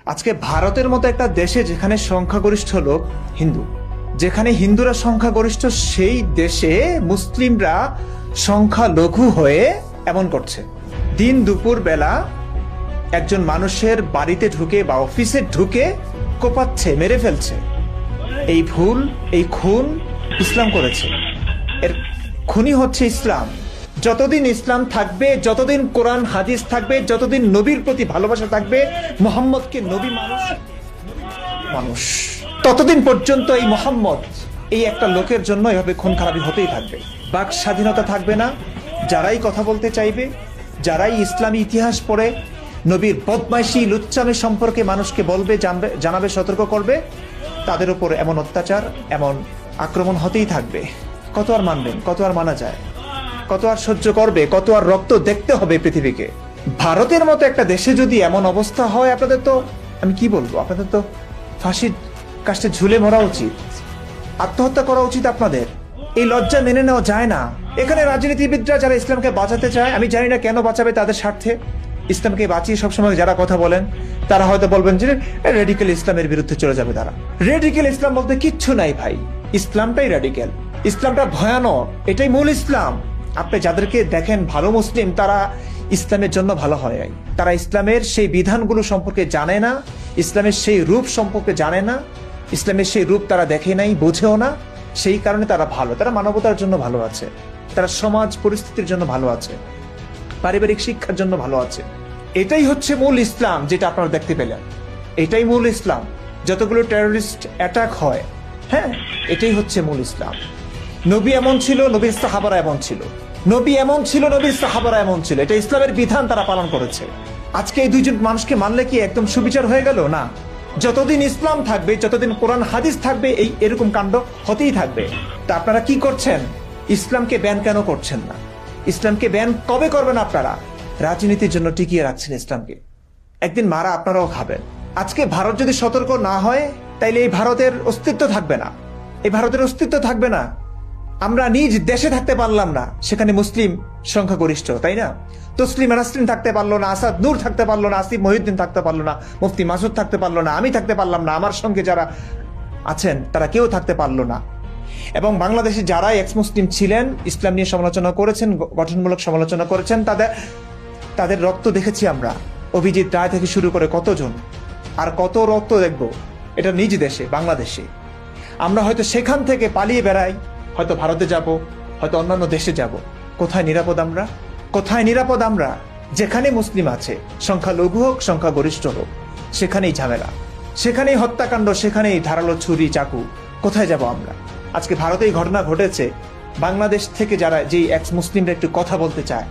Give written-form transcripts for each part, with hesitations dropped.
আজকে ভারতের মতো একটা দেশে যেখানে সংখ্যাগরিষ্ঠ লোক হিন্দু, যেখানে হিন্দুরা সংখ্যাগরিষ্ঠ, সেই দেশে মুসলিমরা সংখ্যালঘু হয়ে এমন করছে। দিন দুপুর বেলা একজন মানুষের বাড়িতে ঢুকে বা অফিসে ঢুকে কোপাচ্ছে, মেরে ফেলছে। এই ভুল, এই খুন ইসলাম করেছে। এর খুনি হচ্ছে ইসলাম। যতদিন ইসলাম থাকবে, যতদিন কোরআন হাদিস থাকবে, যতদিন নবীর প্রতি ভালোবাসা থাকবে, মোহাম্মদকে নবী মানুষ, ততদিন পর্যন্ত এই মোহাম্মদ, এই একটা লোকের জন্য এভাবে খুন খারাপি হতেই থাকবে। বাক স্বাধীনতা থাকবে না। যারাই কথা বলতে চাইবে, যারাই ইসলামী ইতিহাস পড়ে নবীর বদমাইশি লুচ্চামি সম্পর্কে মানুষকে বলবে, জানাবে, সতর্ক করবে, তাদের উপর এমন অত্যাচার, এমন আক্রমণ হতেই থাকবে। কত আর মানবেন? কত আর মানা যায়? কত আর সহ্য করবে? কত আর রক্ত দেখতে হবে পৃথিবীকে? ভারতের মতো একটা দেশে যদি এমন অবস্থা হয়, আপনাদের তো, আমি কি বলবো, আপনাদের তো ফাঁসির কাষ্টে ঝুলে মরা উচিত, আত্মহত্যা করা উচিত আপনাদের। এই লজ্জা মেনে নেওয়া যায় না। এখানে রাজনীতিবিদরা যারা ইসলামকে বাঁচাতে চায়, আমি জানি না কেন বাঁচাবে, তাদের স্বার্থে। ইসলামকে বাঁচিয়ে সবসময় যারা কথা বলেন, তারা হয়তো বলবেন যে রেডিক্যাল ইসলামের বিরুদ্ধে চলে যাবে তারা। রেডিক্যাল ইসলাম বলতে কিচ্ছু নাই ভাই, ইসলামটাই রেডিক্যাল, ইসলামটা ভয়ানক, এটাই মূল ইসলাম। আপনি যাদেরকে দেখেন ভালো মুসলিম, তারা ইসলামের জন্য ভালো হয়। তারা ইসলামের সেই বিধানগুলো সম্পর্কে জানে না, ইসলামের সেই রূপ সম্পর্কে জানে না, ইসলামের সেই রূপ তারা দেখে নাই, বোঝেও না। সেই কারণে তারা ভালো, তারা মানবতার জন্য ভালো আছে, তারা সমাজ পরিস্থিতির জন্য ভালো আছে, পারিবারিক শিক্ষার জন্য ভালো আছে। এটাই হচ্ছে মূল ইসলাম, যেটা আপনারা দেখতে পেলেন। এটাই মূল ইসলাম। যতগুলো টেররিস্ট অ্যাটাক হয়, হ্যাঁ, এটাই হচ্ছে মূল ইসলাম। নবী এমন ছিল, নবীর সাহাবারা এমন ছিল, নবী এমন ছিল, নবীর সাহাবারা এমন ছিল। এটা ইসলামের বিধান, তারা পালন করেছে। আজকে এই দুইজন মানুষকে মানলে কি একদম সুবিচার হয়ে গেল? না। যতদিন ইসলাম থাকবে, যতদিন কোরআন হাদিস থাকবে, এরকম কাণ্ড হতেই থাকবে। তা আপনারা কি করছেন? ইসলামকে ব্যান কেন করছেন না? ইসলামকে ব্যান কবে করবেন আপনারা? রাজনীতির জন্য টিকিয়ে রাখছেন ইসলামকে। একদিন মারা আপনারাও খাবেন। আজকে ভারত যদি সতর্ক না হয়, তাইলে এই ভারতের অস্তিত্ব থাকবে না। এই ভারতের অস্তিত্ব থাকবে না। আমরা নিজ দেশে থাকতে পারলাম না, সেখানে মুসলিম সংখ্যাগরিষ্ঠ, তাই না? তসলিম নাসরিন থাকতে পারলো না, আসাদ নূর থাকতে পারলো না, আসিফ মহিউদ্দিন থাকতে পারলো না, মুফতি মাসুদ থাকতে পারলো না, আমি থাকতে পারলাম না, আমার সঙ্গে যারা আছেন তারা কেউ থাকতে পারলো না। এবং বাংলাদেশে যারা এক্স মুসলিম ছিলেন, ইসলাম নিয়ে সমালোচনা করেছেন, গঠনমূলক সমালোচনা করেছেন, তাদের রক্ত দেখেছি আমরা। অভিজিৎ রায় থেকে শুরু করে কতজন, আর কত রক্ত দেখবো এটা নিজ দেশে, বাংলাদেশে। আমরা হয়তো সেখান থেকে পালিয়ে বেড়াই, হয়তো ভারতে যাব, হয়তো অন্যান্য দেশে যাব। কোথায় নিরাপদ আমরা? কোথায় নিরাপদ আমরা? যেখানে মুসলিম আছে, সংখ্যালঘু হোক, সংখ্যাগরিষ্ঠ হোক, সেখানেই ঝামেলা, সেখানেই হত্যাকাণ্ড, সেখানেই ধারালো ছুরি, চাকু। কোথায় যাব আমরা? আজকে ভারতে এই ঘটনা ঘটেছে। বাংলাদেশ থেকে যারা, যেই এক্স মুসলিমরা একটু কথা বলতে চায়,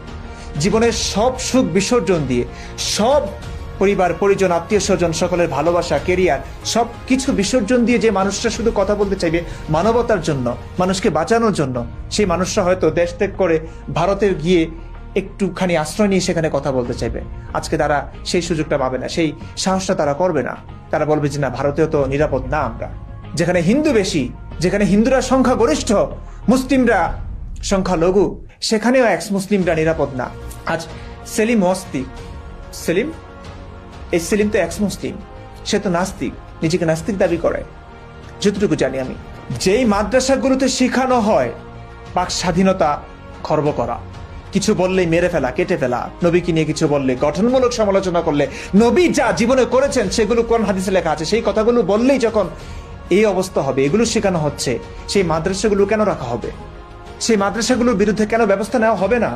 জীবনের সব সুখ বিসর্জন দিয়ে, সব পরিবার পরিজন, আত্মীয় স্বজন, সকলের ভালোবাসা, কেরিয়ার, সব কিছু বিসর্জন দিয়ে যে মানুষরা শুধু কথা বলতে চাইবে মানবতার জন্য, মানুষকে বাঁচানোর জন্য, সেই মানুষরা হয়তো দেশ ত্যাগ করে ভারতের গিয়ে একটুখানি আশ্রয় নিয়ে সেখানে কথা বলতে চাইবে। আজকে তারা সেই সুযোগটা পাবে না, সেই সাহসটা তারা করবে না। তারা বলবে যে না, ভারতেও তো নিরাপদ না আমরা। যেখানে হিন্দু বেশি, যেখানে হিন্দুরা সংখ্যাগরিষ্ঠ, মুসলিমরা সংখ্যালঘু, সেখানেও এক্স মুসলিমরা নিরাপদ না। আজ সেলিম ওয়াস্তি, সেলিম, এই সেলিম তো এক্স মুসলিম, সে তো নাস্তিক, নিজেকে নাস্তিক দাবি করে যতটুকু জানি আমি। যেই মাদ্রাসাগুলোতে শেখানো হয় বাক স্বাধীনতা খর্ব করা, কিছু বললেই মেরে ফেলা, কেটে ফেলা, নবীকে নিয়ে কিছু বললে, গঠনমূলক সমালোচনা করলে, নবী যা জীবনে করেছেন সেগুলো কোরআন হাদিসে লেখা আছে, সেই কথাগুলো বললেই যখন এই অবস্থা হবে, এগুলো শেখানো হচ্ছে, সেই মাদ্রাসাগুলো কেন রাখা হবে? সেই মাদ্রাসাগুলোর বিরুদ্ধে কেন ব্যবস্থা নেওয়া হবে না?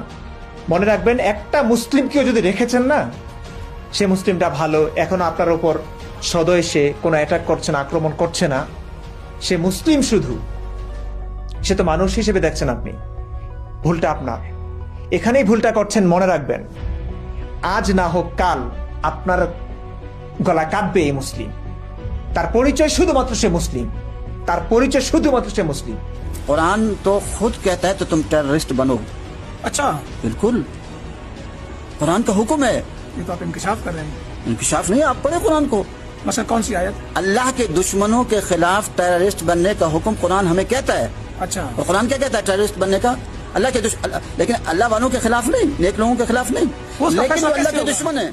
মনে রাখবেন, একটা মুসলিমকেও যদি রেখেছেন না, সে মুসলিমটা ভালো। এখন আপনার উপর সদয় সে কোনো অ্যাটাক করছে না, আক্রমণ করছে না, সে মুসলিম শুধু, সে তো মানুষ হিসেবে দেখছেন আপনি। ভুলটা আপনার, এখানেই ভুলটা করছেন। মনে রাখবেন, আজ না হোক কাল আপনার গলা কাঁদবে এই মুসলিম। তার পরিচয় শুধুমাত্র সে মুসলিম, তার পরিচয় শুধুমাত্র সে মুসলিম। कुरान तो खुद कहता है तो तुम टेररिस्ट बनो। अच्छा, बिल्कुल, कुरान का हुक्म है। ये तो आप इंकशाफ कर रहे हैं। इंकशाफ नहीं, आप पढ़े कुरान को। मसलन कौन सी आयत? अल्लाह के दुश्मनों के खिलाफ टेररिस्ट बनने का हुक्म कुरान हमें कहता है। अच्छा, और कुरान क्या कहता है टेररिस्ट बनने का? लेकिन अल्लाह वालों के खिलाफ नहीं, नेक लोगों के खिलाफ नहीं, वो उसका लेकिन फैसला वो अल्लाह कैसे के होगा? दुश्मन है।